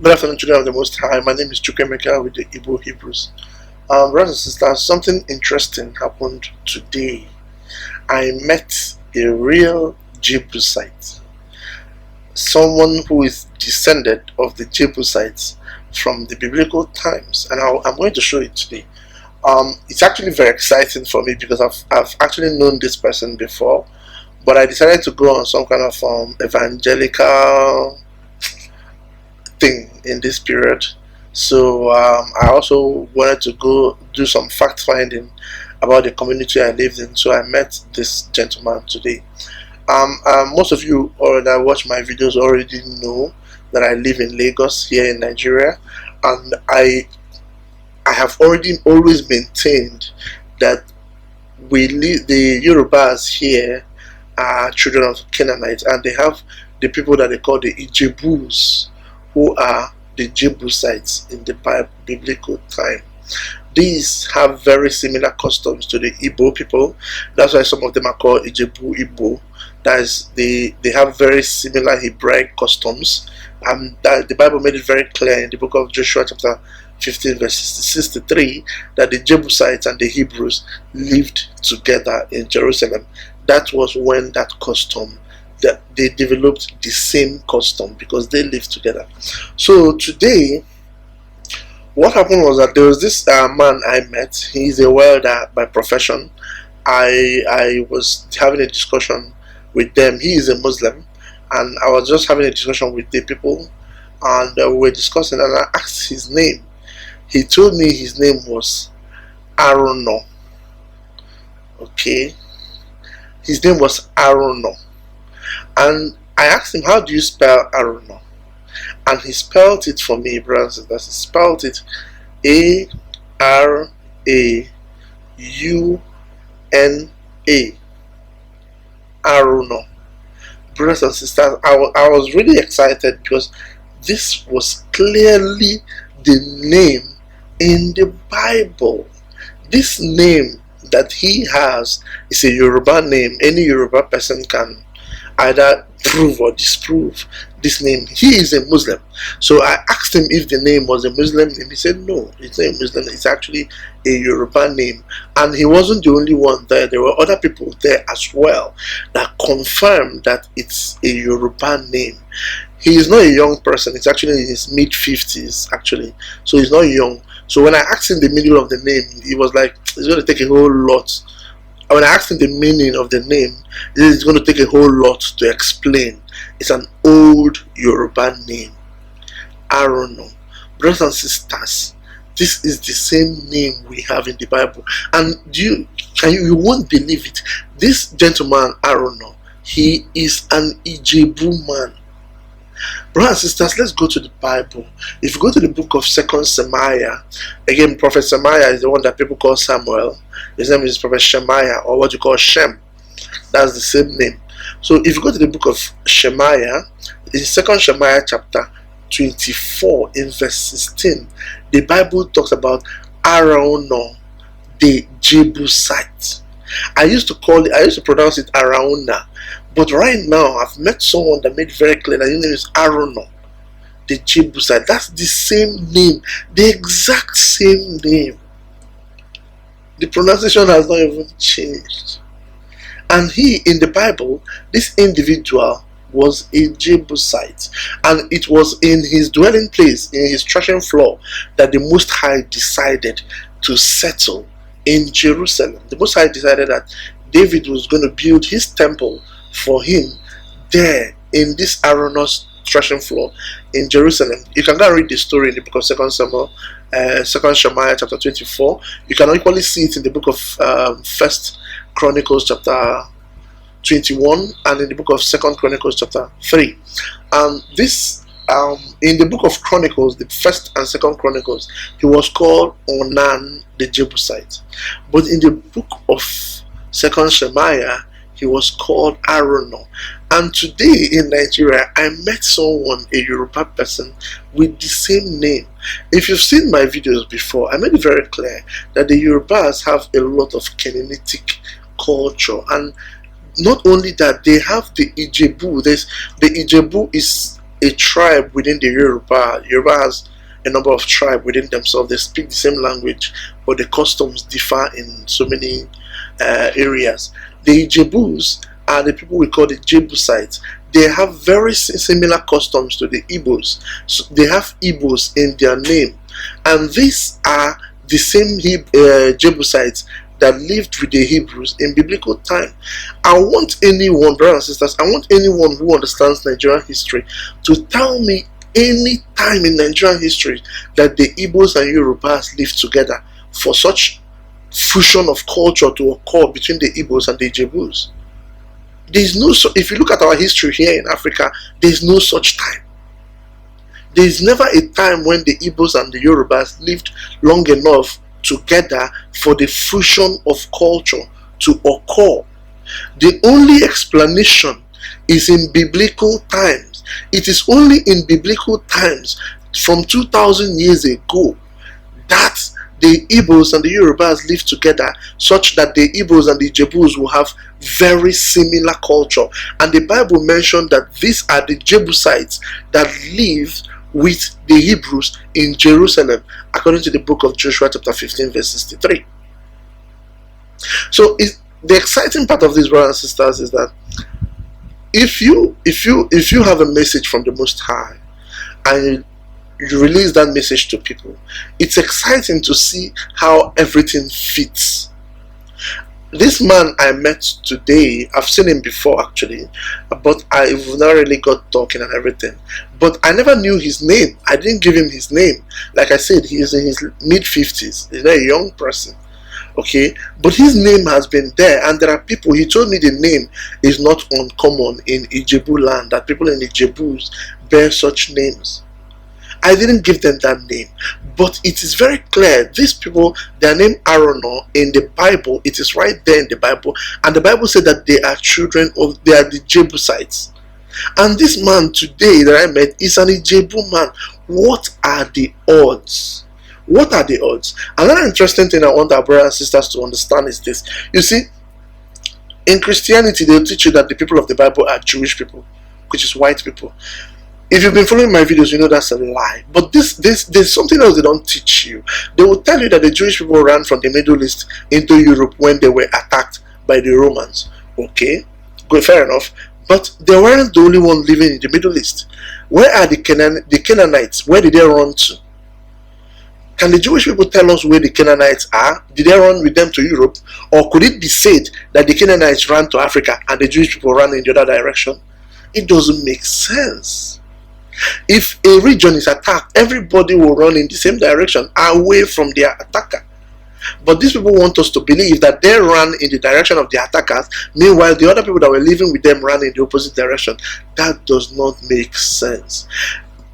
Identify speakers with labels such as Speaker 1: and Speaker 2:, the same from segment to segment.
Speaker 1: Good afternoon, children of the Most High. My name is Chukwemeka with the Igbo Hebrews. Brothers and sisters, something interesting happened today. I met a real Jebusite, someone who is descended of the Jebusites from the biblical times, and I'm going to show it today. It's actually very exciting for me because I've actually known this person before, but I decided to go on some kind of evangelical thing in this period. So I also wanted to go do some fact finding about the community I lived in. So I met this gentleman today. Most of you that watch my videos already know that I live in Lagos here in Nigeria, and I have always maintained that the Yorubas here are children of Canaanites, and they have the people that they call the Ijebus, who are the Jebusites in the biblical time. These have very similar customs to the Igbo people. That's why some of them are called Ijebu Igbo. That is, they have very similar Hebraic customs, and that the Bible made it very clear in the book of Joshua chapter 15 verse 63 that the Jebusites and the Hebrews lived together in Jerusalem. That was when that custom, that they developed the same custom because they lived together. So today, what happened was that there was this man I met. He's a welder by profession. I was having a discussion with them. He is a Muslim, and I was just having a discussion with the people, and we were discussing, and I asked his name. He told me his name was Arono. Okay, his name was Arono. And I asked him, how do you spell Arono? And he spelled it for me, brothers and sisters. He spelled it A-R-A-U-N-A. Arono. Brothers and sisters, I was really excited because this was clearly the name in the Bible. This name that he has is a Yoruba name. Any Yoruba person can either prove or disprove this name. He is a Muslim. So I asked him if the name was a Muslim name. He said no, it's not a Muslim, it's actually a Yoruba name. And he wasn't the only one there. There were other people there as well that confirmed that it's a Yoruba name. He is not a young person. It's actually in his mid-50s actually. So he's not young. So when I asked him the meaning of the name, he was like, it's going to take a whole lot. When I asked him the meaning of the name, it's going to take a whole lot to explain. It's an old Yoruba name, Arono. Brothers and sisters, this is the same name we have in the Bible. And you won't believe it. This gentleman, Arono, he is an Ijebu man. Brothers and sisters, let's go to the Bible. If you go to the book of 2 Samuel, again, Prophet Samuel is the one that people call Samuel. His name is Prophet Shemaiah, or what you call Shem. That's the same name. So if you go to the book of Shemaiah, in 2 Shemaiah chapter 24, in verse 16, the Bible talks about Araunah, the Jebusite. I used to pronounce it Araunah. But right now, I've met someone that made very clear that his name is Arono, the Jebusite. That's the same name, the exact same name. The pronunciation has not even changed. And he, in the Bible, this individual was a Jebusite. And it was in his dwelling place, in his threshing floor, that the Most High decided to settle in Jerusalem. The Most High decided that David was going to build his temple for him there in this Aaron's threshing floor in Jerusalem. You can go and read the story in the book of 2 Samuel, 2 Shemaiah chapter 24. You can equally see it in the book of 1 Chronicles chapter 21 and in the book of 2 Chronicles chapter 3. This in the book of Chronicles, the 1st and 2nd Chronicles, he was called Onan the Jebusite. But in the book of 2 Shemaiah, he was called Arono. And today in Nigeria, I met someone, a Yoruba person, with the same name. If you've seen my videos before, I made it very clear that the Yorubas have a lot of Canaanitic culture. And not only that, they have the Ijebu. The Ijebu is a tribe within the Yoruba. Yoruba has a number of tribes within themselves. They speak the same language, but the customs differ in so many areas. The Jebus are the people we call the Jebusites. They have very similar customs to the Igbos. So they have Igbos in their name, and these are the same Jebusites that lived with the Hebrews in biblical time. I want anyone, brothers and sisters, I want anyone who understands Nigerian history to tell me any time in Nigerian history that the Igbos and Yorubas lived together for such fusion of culture to occur between the Igbos and the Jebus. There's no, if you look at our history here in Africa, there's no such time. There's never a time when the Igbos and the Yorubas lived long enough together for the fusion of culture to occur. The only explanation is in biblical times. It is only in biblical times, from 2,000 years ago, that the Igbos and the Yorubas live together, such that the Igbos and the Jebus will have very similar culture. And the Bible mentioned that these are the Jebusites that live with the Hebrews in Jerusalem, according to the book of Joshua chapter 15 verse 63. So the exciting part of this, brothers and sisters, is that if you have a message from the Most High and you release that message to people, it's exciting to see how everything fits. This man I met today, I've seen him before actually, but I've not really got talking and everything. But I never knew his name. I didn't give him his name. Like I said, he is in his mid-50s. He's not a young person. Okay? But his name has been there, and there are people, he told me the name is not uncommon in Ijebu land, that people in Ijebus bear such names. I didn't give them that name, but it is very clear these people, their name Arono in the Bible, it is right there in the Bible, and the Bible said that they are they are the Jebusites. And this man today that I met is an Ijebu man. What are the odds? What are the odds? Another interesting thing I want our brothers and sisters to understand is this. You see, in Christianity, they'll teach you that the people of the Bible are Jewish people, which is white people. If you've been following my videos, you know that's a lie. But there's something else they don't teach you. They will tell you that the Jewish people ran from the Middle East into Europe when they were attacked by the Romans. Okay, good, fair enough. But they weren't the only one living in the Middle East. Where are the Canaanites? Where did they run to? Can the Jewish people tell us where the Canaanites are? Did they run with them to Europe? Or could it be said that the Canaanites ran to Africa and the Jewish people ran in the other direction? It doesn't make sense. If a region is attacked, everybody will run in the same direction, away from their attacker. But these people want us to believe that they ran in the direction of the attackers, meanwhile the other people that were living with them ran in the opposite direction. That does not make sense.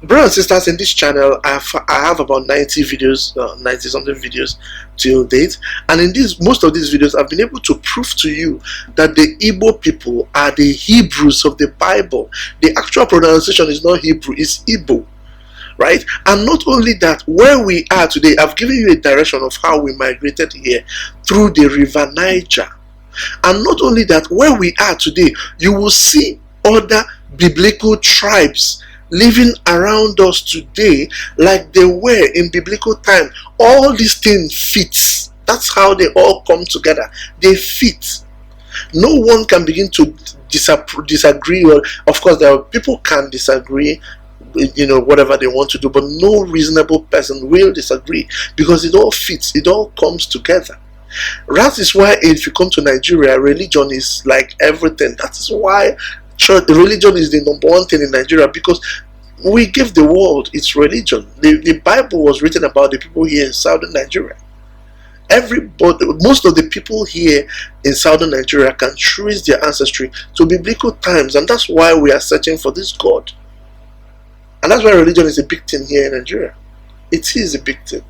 Speaker 1: Brothers and sisters, in this channel I have about 90 videos, 90 something videos till date, and in most of these videos I've been able to prove to you that the Igbo people are the Hebrews of the Bible. The actual pronunciation is not Hebrew, it's Igbo, right? And not only that, where we are today, I've given you a direction of how we migrated here through the river Niger. And not only that, where we are today, you will see other biblical tribes living around us today like they were in biblical time. All these things fit. That's how they all come together. They fit. No one can begin to disagree, or of course there are people can disagree, you know, whatever they want to do, but no reasonable person will disagree, because it all fits, it all comes together. That is why if you come to Nigeria, religion is like everything. That is why church, religion is the number one thing in Nigeria, because we give the world its religion. The Bible was written about the people here in southern Nigeria. Most of the people here in southern Nigeria can trace their ancestry to biblical times, and that's why we are searching for this God. And that's why religion is a big thing here in Nigeria. It is a big thing.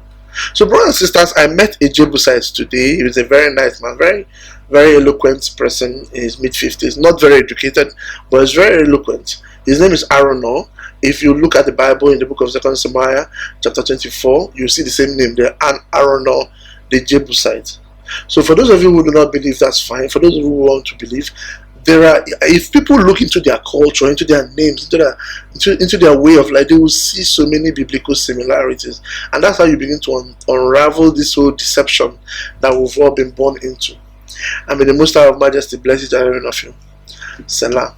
Speaker 1: So brothers and sisters, I met a Jebusite today. He was a very nice man, very, very eloquent person in his mid-50s. Not very educated, but he's very eloquent. His name is Arono. If you look at the Bible in the book of 2 Samuel, chapter 24, you see the same name there, and Arono, the Jebusite. So for those of you who do not believe, that's fine. For those of you who want to believe, There are, if people look into their culture, into their names, into their way of life, they will see so many biblical similarities, and that's how you begin to unravel this whole deception that we've all been born into. And may the Most High of Majesty bless each and every one of you. Selah.